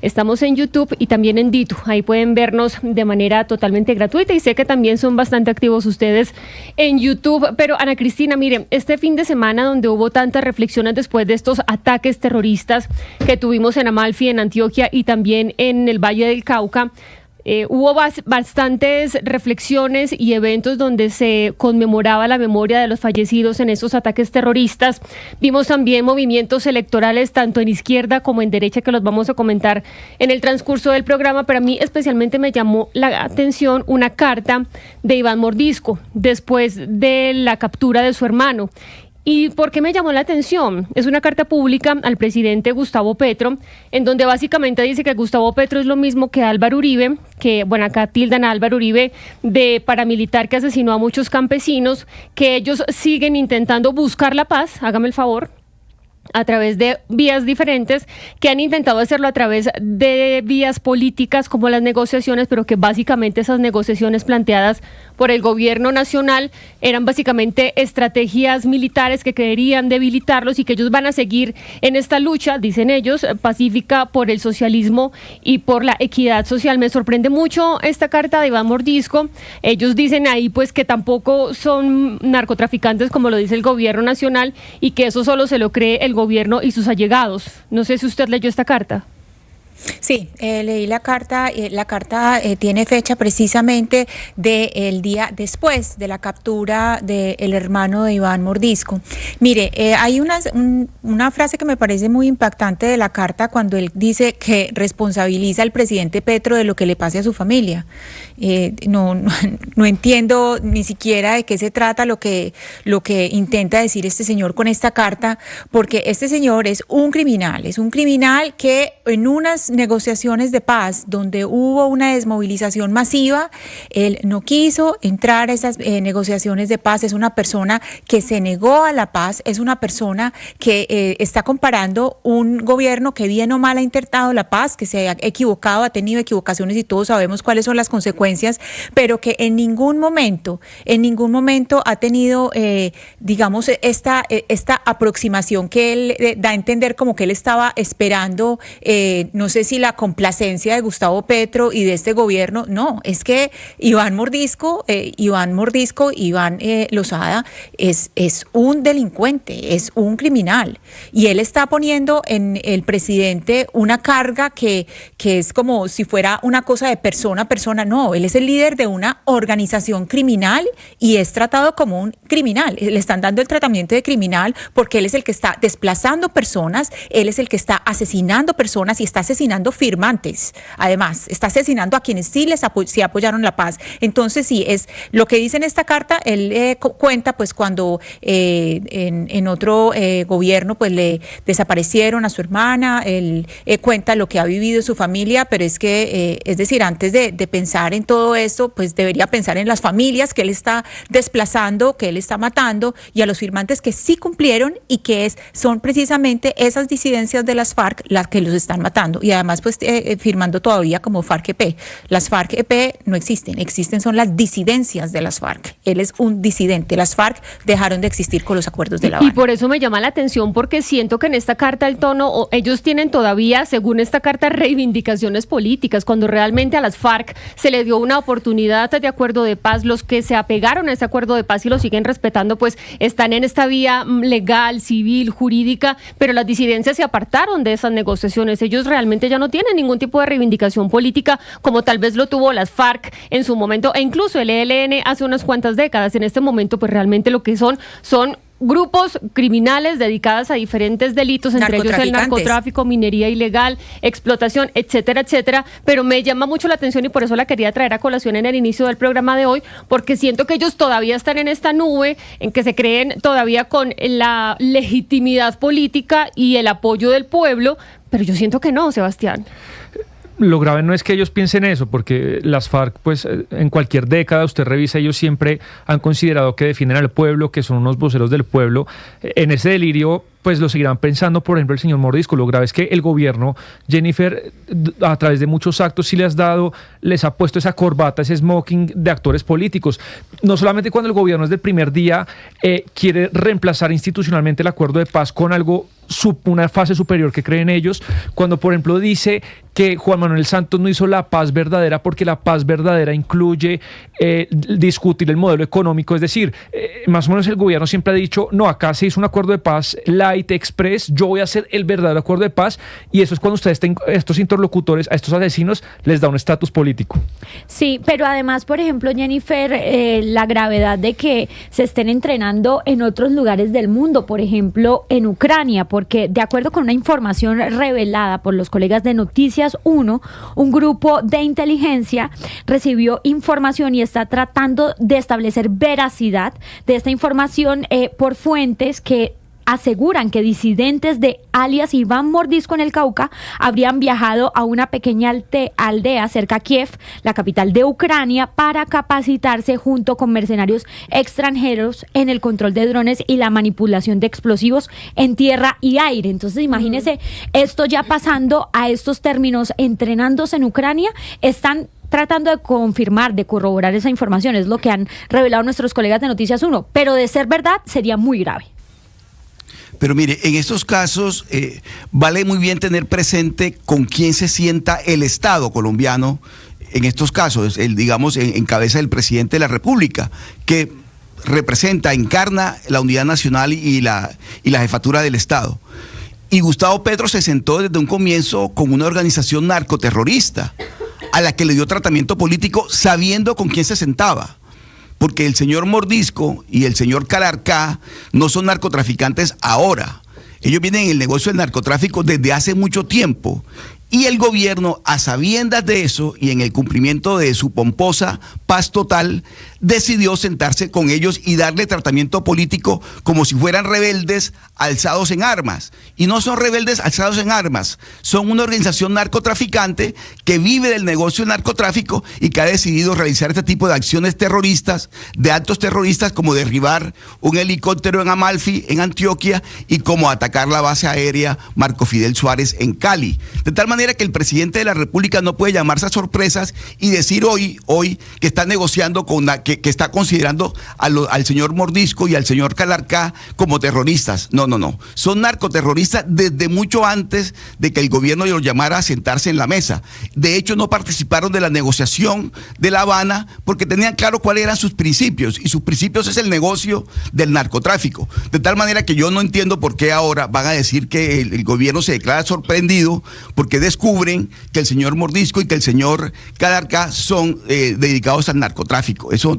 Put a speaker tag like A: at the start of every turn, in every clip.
A: Estamos en YouTube y también en Ditu. Ahí pueden vernos de manera totalmente gratuita y sé que también son bastante activos ustedes en YouTube. Pero Ana Cristina, miren, este fin de semana donde hubo tantas reflexiones después de estos ataques terroristas que tuvimos en Amalfi, en Antioquia y también en el Valle del Cauca, hubo bastantes reflexiones y eventos donde se conmemoraba la memoria de los fallecidos en esos ataques terroristas. Vimos también movimientos electorales tanto en izquierda como en derecha que los vamos a comentar en el transcurso del programa, pero a mí especialmente me llamó la atención una carta de Iván Mordisco después de la captura de su hermano. ¿Y por qué me llamó la atención? Es una carta pública al presidente Gustavo Petro, en donde básicamente dice que Gustavo Petro es lo mismo que Álvaro Uribe, que, bueno, acá tildan a Álvaro Uribe de paramilitar que asesinó a muchos campesinos, que ellos siguen intentando buscar la paz, hágame el favor, a través de vías diferentes, que han intentado hacerlo a través de vías políticas como las negociaciones, pero que básicamente esas negociaciones planteadas por el gobierno nacional eran básicamente estrategias militares que querían debilitarlos y que ellos van a seguir en esta lucha, dicen ellos, pacífica por el socialismo y por la equidad social. Me sorprende mucho esta carta de Iván Mordisco. Ellos dicen ahí pues que tampoco son narcotraficantes como lo dice el gobierno nacional y que eso solo se lo cree el gobierno y sus allegados. No sé si usted leyó esta carta.
B: Sí, leí la carta. La carta tiene fecha precisamente del día después de la captura del hermano de Iván Mordisco. Mire, hay una frase que me parece muy impactante de la carta cuando él dice que responsabiliza al presidente Petro de lo que le pase a su familia. No entiendo ni siquiera de qué se trata lo que intenta decir este señor con esta carta, porque este señor es un criminal que en unas negociaciones de paz donde hubo una desmovilización masiva, él no quiso entrar a esas negociaciones de paz. Es una persona que se negó a la paz, es una persona que está comparando un gobierno que bien o mal ha intentado la paz, que se ha equivocado, ha tenido equivocaciones y todos sabemos cuáles son las consecuencias, pero que en ningún momento ha tenido, digamos, esta aproximación que él da a entender como que él estaba esperando, no sé si la complacencia de Gustavo Petro y de este gobierno. No, es que Iván Mordisco, Iván Lozada es un delincuente, es un criminal, y él está poniendo en el presidente una carga que es como si fuera una cosa de persona a persona. No, él es el líder de una organización criminal y es tratado como un criminal. Le están dando el tratamiento de criminal porque él es el que está desplazando personas, él es el que está asesinando personas y está asesinando firmantes. Además, está asesinando a quienes sí apoyaron la paz. Entonces, sí, es lo que dice en esta carta. Él cuenta, pues, cuando en otro gobierno, pues, le desaparecieron a su hermana. Él cuenta lo que ha vivido su familia, pero es que, es decir, antes de pensar en todo esto, pues, debería pensar en las familias que él está desplazando, que él está matando, y a los firmantes que sí cumplieron y que son precisamente esas disidencias de las FARC las que los están matando. Y además, pues, firmando todavía como FARC-EP. Las FARC-EP no existen son las disidencias de las FARC. Él es un disidente. Las FARC dejaron de existir con los acuerdos de La Habana.
A: Y por eso me llama la atención, porque siento que en esta carta el tono, ellos tienen todavía, según esta carta, reivindicaciones políticas, cuando realmente a las FARC se le dio una oportunidad de acuerdo de paz. Los que se apegaron a ese acuerdo de paz y lo siguen respetando, pues están en esta vía legal, civil, jurídica, pero las disidencias se apartaron de esas negociaciones. Ellos realmente ya no tienen ningún tipo de reivindicación política como tal vez lo tuvo las FARC en su momento, e incluso el ELN hace unas cuantas décadas. En este momento, pues realmente lo que son grupos criminales dedicados a diferentes delitos, entre ellos el narcotráfico, minería ilegal, explotación, etcétera, etcétera. Pero me llama mucho la atención y por eso la quería traer a colación en el inicio del programa de hoy, porque siento que ellos todavía están en esta nube, en que se creen todavía con la legitimidad política y el apoyo del pueblo, pero yo siento que no, Sebastián.
C: Lo grave no es que ellos piensen eso, porque las FARC, pues en cualquier década usted revisa, ellos siempre han considerado que defienden al pueblo, que son unos voceros del pueblo. En ese delirio, pues lo seguirán pensando, por ejemplo, el señor Mordisco. Lo grave es que el gobierno, Jennifer, a través de muchos actos sí les ha puesto esa corbata, ese smoking de actores políticos. No solamente cuando el gobierno desde el primer día quiere reemplazar institucionalmente el acuerdo de paz con algo una fase superior que creen ellos, cuando por ejemplo dice que Juan Manuel Santos no hizo la paz verdadera porque la paz verdadera incluye discutir el modelo económico, es decir, más o menos el gobierno siempre ha dicho, no, acá se hizo un acuerdo de paz light, express, yo voy a hacer el verdadero acuerdo de paz, y eso es cuando ustedes, estos interlocutores, a estos asesinos, les da un estatus político.
D: Sí, pero además, por ejemplo, Jennifer, la gravedad de que se estén entrenando en otros lugares del mundo, por ejemplo, en Ucrania, porque de acuerdo con una información revelada por los colegas de Noticias 1, un grupo de inteligencia recibió información y está tratando de establecer veracidad de esta información por fuentes que aseguran que disidentes de alias Iván Mordisco en el Cauca habrían viajado a una pequeña aldea cerca a Kiev, la capital de Ucrania, para capacitarse junto con mercenarios extranjeros en el control de drones y la manipulación de explosivos en tierra y aire. Entonces, imagínense esto ya pasando a estos términos, entrenándose en Ucrania, están tratando de confirmar, de corroborar esa información, es lo que han revelado nuestros colegas de Noticias 1, pero de ser verdad sería muy grave.
E: Pero mire, en estos casos vale muy bien tener presente con quién se sienta el Estado colombiano en estos casos, digamos, en cabeza del presidente de la República, que representa, encarna la unidad nacional y la jefatura del Estado. Y Gustavo Petro se sentó desde un comienzo con una organización narcoterrorista a la que le dio tratamiento político sabiendo con quién se sentaba. Porque el señor Mordisco y el señor Calarcá no son narcotraficantes ahora. Ellos vienen en el negocio del narcotráfico desde hace mucho tiempo. Y el gobierno, a sabiendas de eso y en el cumplimiento de su pomposa paz total, decidió sentarse con ellos y darle tratamiento político como si fueran rebeldes alzados en armas. Y no son rebeldes alzados en armas, son una organización narcotraficante que vive del negocio del narcotráfico y que ha decidido realizar este tipo de acciones terroristas, de actos terroristas, como derribar un helicóptero en Amalfi, en Antioquia, y como atacar la base aérea Marco Fidel Suárez en Cali. De tal manera que el presidente de la República no puede llamarse a sorpresas y decir hoy que está negociando que está considerando al señor Mordisco y al señor Calarcá como terroristas. No. Son narcoterroristas desde mucho antes de que el gobierno los llamara a sentarse en la mesa. De hecho, no participaron de la negociación de La Habana porque tenían claro cuáles eran sus principios, y sus principios es el negocio del narcotráfico. De tal manera que yo no entiendo por qué ahora van a decir que el gobierno se declara sorprendido porque descubren que el señor Mordisco y que el señor Calarcá son dedicados al narcotráfico. Eso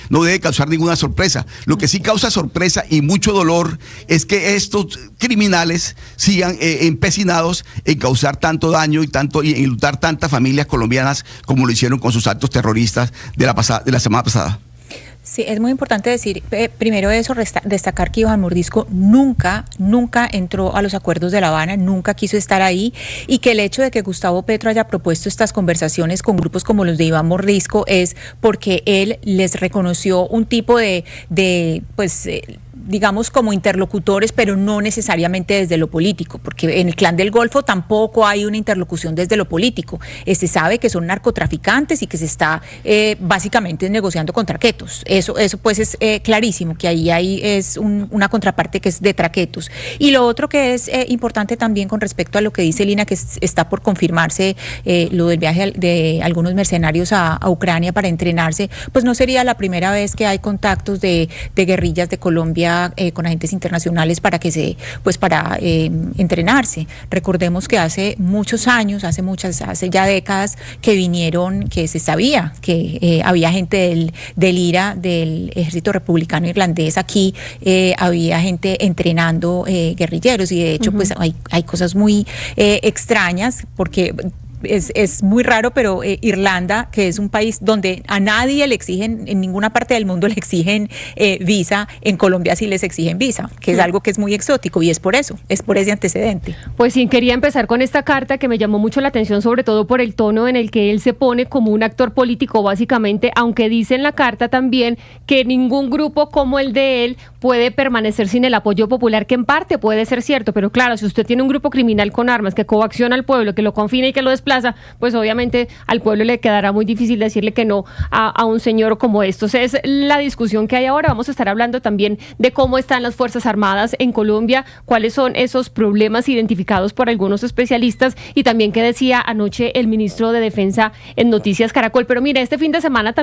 E: no debe causar ninguna sorpresa. Lo que sí causa sorpresa y mucho dolor es que estos criminales sigan empecinados en causar tanto daño y en lutar tantas familias colombianas como lo hicieron con sus actos terroristas de la semana pasada.
B: Sí, es muy importante decir, primero eso, destacar que Iván Mordisco nunca entró a los acuerdos de La Habana, nunca quiso estar ahí, y que el hecho de que Gustavo Petro haya propuesto estas conversaciones con grupos como los de Iván Mordisco es porque él les reconoció un tipo digamos, como interlocutores, pero no necesariamente desde lo político, porque en el Clan del Golfo tampoco hay una interlocución desde lo político. Se sabe que son narcotraficantes y que se está básicamente negociando con traquetos. Eso pues es clarísimo, que ahí es una contraparte que es de traquetos. Y lo otro que es importante también con respecto a lo que dice Lina, que está por confirmarse lo del viaje de algunos mercenarios a Ucrania para entrenarse, pues no sería la primera vez que hay contactos de guerrillas de Colombia con agentes internacionales para entrenarse. Recordemos que hace muchos años, hace ya décadas que vinieron, que se sabía que había gente del IRA, del Ejército Republicano Irlandés aquí, había gente entrenando guerrilleros, y de hecho pues hay cosas muy extrañas, porque es muy raro, pero Irlanda, que es un país donde a nadie le exigen, en ninguna parte del mundo le exigen visa, en Colombia sí les exigen visa, que es algo que es muy exótico, y es por ese antecedente.
A: Pues sí, quería empezar con esta carta que me llamó mucho la atención, sobre todo por el tono en el que él se pone como un actor político, básicamente, aunque dice en la carta también que ningún grupo como el de él puede permanecer sin el apoyo popular, que en parte puede ser cierto, pero claro, si usted tiene un grupo criminal con armas que coacciona al pueblo, que lo confina y que lo desplaza, desplaza, pues obviamente al pueblo le quedará muy difícil decirle que no a un señor como estos. Es la discusión que hay ahora. Vamos a estar hablando también de cómo están las Fuerzas Armadas en Colombia, cuáles son esos problemas identificados por algunos especialistas y también qué decía anoche el ministro de Defensa en Noticias Caracol. Pero mire, este fin de semana también